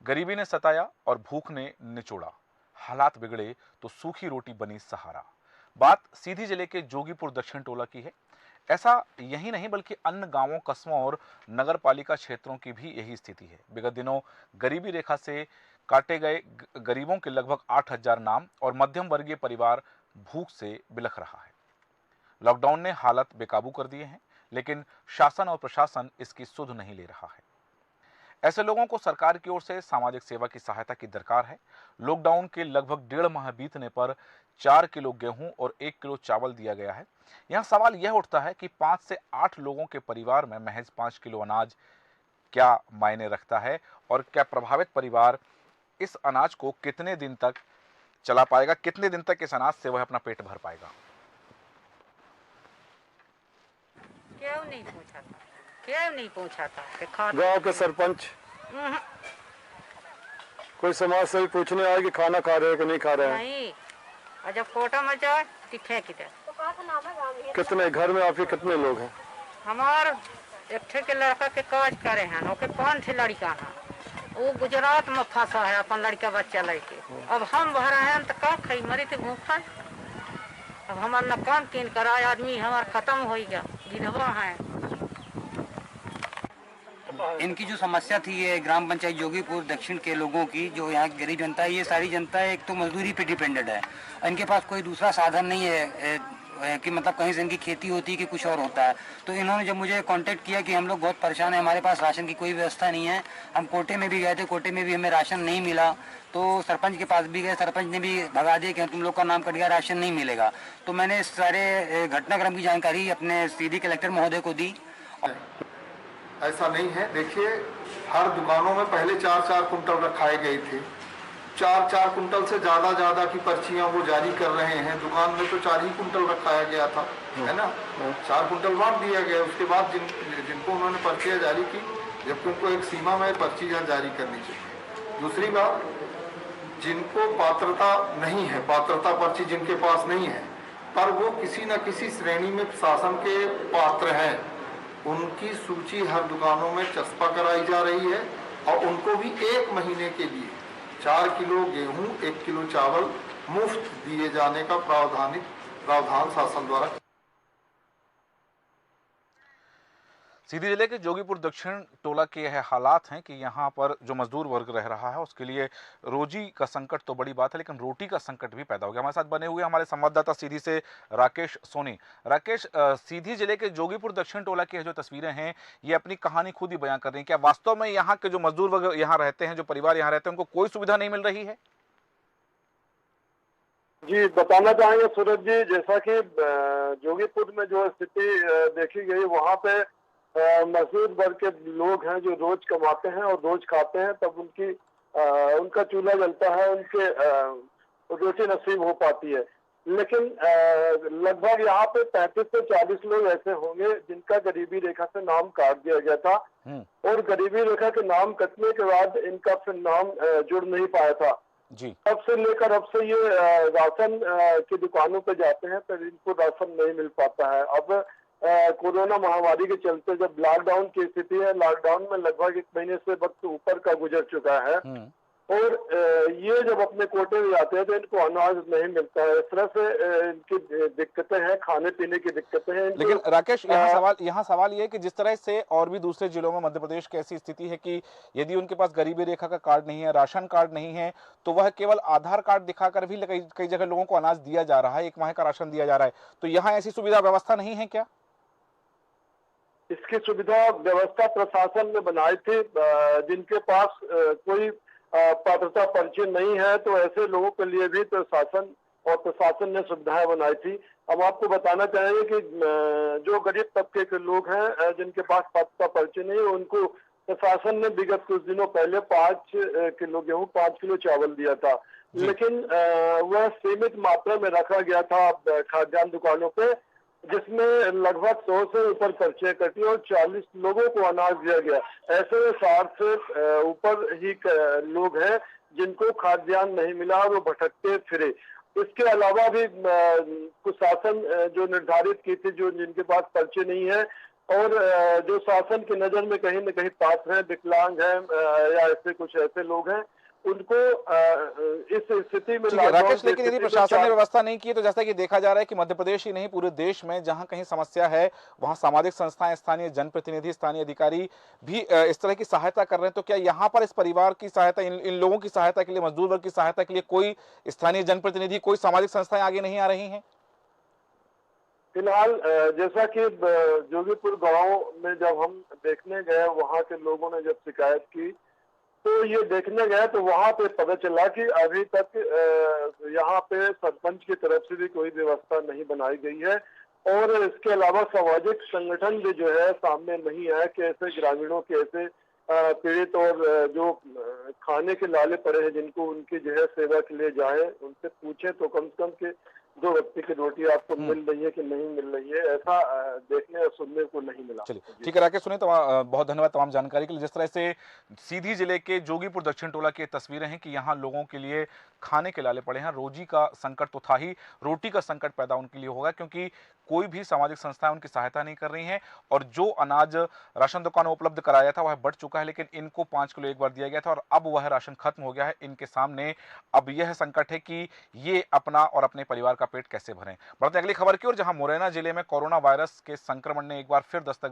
गरीबी ने सताया और भूख ने निचोड़ा। हालात बिगड़े तो सूखी रोटी बनी सहारा। बात सीधी जिले के जोगीपुर दक्षिण टोला की है। ऐसा यही नहीं बल्कि अन्य गांवों, कस्बों और नगर पालिका क्षेत्रों की भी यही स्थिति है। विगत दिनों गरीबी रेखा से काटे गए गरीबों के लगभग 8,000 नाम और मध्यम वर्गीय परिवार भूख से बिलख रहा है। लॉकडाउन ने हालत बेकाबू कर दिए हैं, लेकिन शासन और प्रशासन इसकी सुध नहीं ले रहा है। ऐसे लोगों को सरकार की ओर से सामाजिक सेवा की सहायता की दरकार है। लॉकडाउन के लगभग 1.5 माह बीतने पर 4 किलो गेहूं और 1 किलो चावल दिया गया है। यहाँ सवाल यह उठता है कि 5 से 8 लोगों के परिवार में महज 5 किलो अनाज क्या मायने रखता है, और क्या प्रभावित परिवार इस अनाज को कितने दिन तक चला पाएगा, कितने दिन तक इस अनाज से वह अपना पेट भर पाएगा। क्यों नहीं पूछा था? क्यों नहीं पूछा था? गांव के सरपंच कोई समाज से भी पूछने आए कि खाना खा रहे हो कि नहीं खा रहे हैं? नहीं, और जब कोटा में जाए तो फेंक दे। कितने घर में आपके कितने लोग हैं? हमार एक ठे के लड़का के काज करे हैं, ओके 5 ठे लड़का हैं। वो गुजरात में फंसा है अपन लड़का बच्चा लेके। अब हम भर हैं तो का खाई, मरी थे भूखा। अब हमारा न काम किन कराए, आदमी हमारा खत्म हो गया, विधवा है। इनकी जो समस्या थी ये ग्राम पंचायत जोगीपुर दक्षिण के लोगों की, जो यहाँ गरीब जनता है, ये सारी जनता एक तो मजदूरी पे डिपेंडेड है। इनके पास कोई दूसरा साधन नहीं है कि मतलब कहीं से इनकी खेती होती है कि कुछ और होता है। तो इन्होंने जब मुझे कांटेक्ट किया कि हम लोग बहुत परेशान हैं, हमारे पास राशन की कोई व्यवस्था नहीं है, हम कोटे में भी गए थे, कोटे में भी हमें राशन नहीं मिला, तो सरपंच के पास भी गए, सरपंच ने भी भगा दिया कि तुम लोग का नाम कट गया, राशन नहीं मिलेगा। तो मैंने इस सारे घटनाक्रम की जानकारी अपने सीधी कलेक्टर महोदय को दी। ऐसा नहीं है, देखिए हर दुकानों में पहले 4-4 कुंटल रखाए गए थे। 4-4 कुंटल से ज्यादा की पर्चियां वो जारी कर रहे हैं। दुकान में तो 4 ही कुंटल रखाया गया था, है ना। 4 कुंटल बांट दिया गया। उसके बाद जिनको उन्होंने पर्चियां जारी की, जबकि उनको एक सीमा में पर्चियां जारी करनी चाहिए। दूसरी बात, जिनको पात्रता नहीं है, पात्रता पर्ची जिनके पास नहीं है, पर वो किसी न किसी श्रेणी में शासन के पात्र हैं, उनकी सूची हर दुकानों में चस्पा कराई जा रही है और उनको भी 1 महीने के लिए 4 किलो गेहूं, 1 किलो चावल मुफ्त दिए जाने का प्रावधान शासन द्वारा। सीधी जिले के जोगीपुर दक्षिण टोला के यह हालात हैं कि यहाँ पर जो मजदूर वर्ग रह रहा है उसके लिए रोजी का संकट तो बड़ी बात है, लेकिन रोटी का संकट भी पैदा हो गया। हमारे साथ बने हुए हमारे संवाददाता सीधी से राकेश सोनी। राकेश, सीधी जिले के जोगीपुर दक्षिण टोला की जो तस्वीरें हैं ये अपनी कहानी खुद ही बयां कर रही हैं। क्या वास्तव में यहाँ के जो मजदूर वर्ग यहाँ रहते हैं, जो परिवार यहाँ रहते हैं, उनको कोई सुविधा नहीं मिल रही है? जी, बताना चाहेंगे सूरज जी, जैसा कि जोगीपुर में जो स्थिति देखी गई, वहाँ पे मजदूर वर्ग के लोग हैं जो रोज कमाते हैं और रोज खाते हैं, तब उनका चूल्हा जलता है, उनके रोटी नसीब हो पाती है। लेकिन लगभग यहाँ पे 35 से 40 लोग ऐसे होंगे जिनका गरीबी रेखा से नाम काट दिया गया था, और गरीबी रेखा के नाम कटने के बाद इनका फिर नाम जुड़ नहीं पाया था जी। अब से लेकर अब से ये राशन की दुकानों पे जाते हैं तो इनको राशन नहीं मिल पाता है। अब कोरोना महामारी के चलते जब लॉकडाउन की स्थिति है, लॉकडाउन में लगभग 1 महीने से वक्त ऊपर का गुजर चुका है, और ये जब अपने कोटे में जाते हैं तो इनको अनाज नहीं मिलता है। इस तरह से इनकी दिक्कतें हैं, खाने पीने की दिक्कतें हैं। लेकिन राकेश, यहाँ सवाल ये है कि जिस तरह से और भी दूसरे जिलों में मध्य प्रदेश की ऐसी स्थिति है कि यदि उनके पास गरीबी रेखा का कार्ड नहीं है, राशन कार्ड नहीं है, तो वह केवल आधार कार्ड दिखाकर भी कई जगह लोगों को अनाज दिया जा रहा है, 1 माह का राशन दिया जा रहा है। तो यहाँ ऐसी सुविधा व्यवस्था नहीं है क्या? इसकी सुविधा व्यवस्था प्रशासन ने बनाई थी। जिनके पास कोई पात्रता पर्ची नहीं है तो ऐसे लोगों के लिए भी प्रशासन ने सुविधाएं बनाई थी। हम आपको बताना चाहेंगे कि जो गरीब तबके के लोग हैं जिनके पास पात्रता पर्ची नहीं है, उनको प्रशासन ने विगत कुछ दिनों पहले 5 किलो गेहूं, 5 किलो चावल दिया था, लेकिन वह सीमित मात्रा में रखा गया था खाद्यान्न दुकानों पे, जिसमें लगभग 100 से ऊपर पर्चियां कटी और 40 लोगों को अनाज दिया गया। ऐसे में 60 से ऊपर ही लोग हैं जिनको खाद्यान्न नहीं मिला, वो भटकते फिरे। इसके अलावा भी कुछ शासन जो निर्धारित की थी, जो जिनके पास पर्चे नहीं है और जो शासन की नजर में कहीं न कहीं पात्र हैं, विकलांग हैं या ऐसे कुछ ऐसे लोग हैं, उनको इस स्थिति में ठीक है लॉकडाउन राकेश, की लेकिन यदि स्थिति में प्रशासन ने व्यवस्था नहीं की है तो जैसा कि देखा जा रहा है कि मध्य प्रदेश ही नहीं पूरे देश में जहां कहीं समस्या है वहां सामाजिक संस्थाएं, स्थानीय जनप्रतिनिधि, स्थानीय अधिकारी भी इस तरह की सहायता कर रहे हैं, तो क्या यहाँ पर इस परिवार की सहायता, इन लोगों की सहायता के लिए, मजदूर वर्ग की सहायता के लिए कोई स्थानीय जनप्रतिनिधि, कोई सामाजिक संस्थाएं आगे नहीं आ रही हैं? फिलहाल जैसा कि जोगीपुर गांव में जब हम देखने गए, वहां के लोगों ने जब शिकायत की तो ये देखने गए तो वहां पे पता चला कि अभी तक यहाँ पे सरपंच की तरफ से भी कोई व्यवस्था नहीं बनाई गई है और इसके अलावा सामाजिक संगठन भी जो है सामने नहीं आया कि ऐसे ग्रामीणों के ऐसे पीड़ित और जो खाने के लाले पड़े हैं जिनको उनकी जो है सेवा के लिए जाए, उनसे पूछे तो कम से कम कि 2 वक्त की रोटी आपको मिल रही है कि नहीं मिल रही है, ऐसा देखने और सुनने को नहीं मिला। चलिए ठीक है राकेश, सुनिए बहुत धन्यवाद तमाम जानकारी के लिए। जिस तरह से सीधी जिले के जोगीपुर दक्षिण टोला की तस्वीरें हैं कि यहाँ लोगों के लिए खाने के लाले पड़े हैं, रोजी का संकट तो था ही, रोटी का संकट पैदा उनके लिए होगा क्योंकि कोई भी सामाजिक संस्थाएं उनकी सहायता नहीं कर रही हैं और जो अनाज राशन दुकानों उपलब्ध कराया था वह बढ़ चुका है, लेकिन इनको 5 किलो एक बार दिया गया था और अब वह राशन खत्म हो गया है इनके सामने। अब यह संकट है कि ये अपना और अपने परिवार का पेट कैसे भरें। बढ़ते अगली खबर की ओर, जहां मुरैना जिले में कोरोना वायरस के संक्रमण ने एक बार फिर दस्तक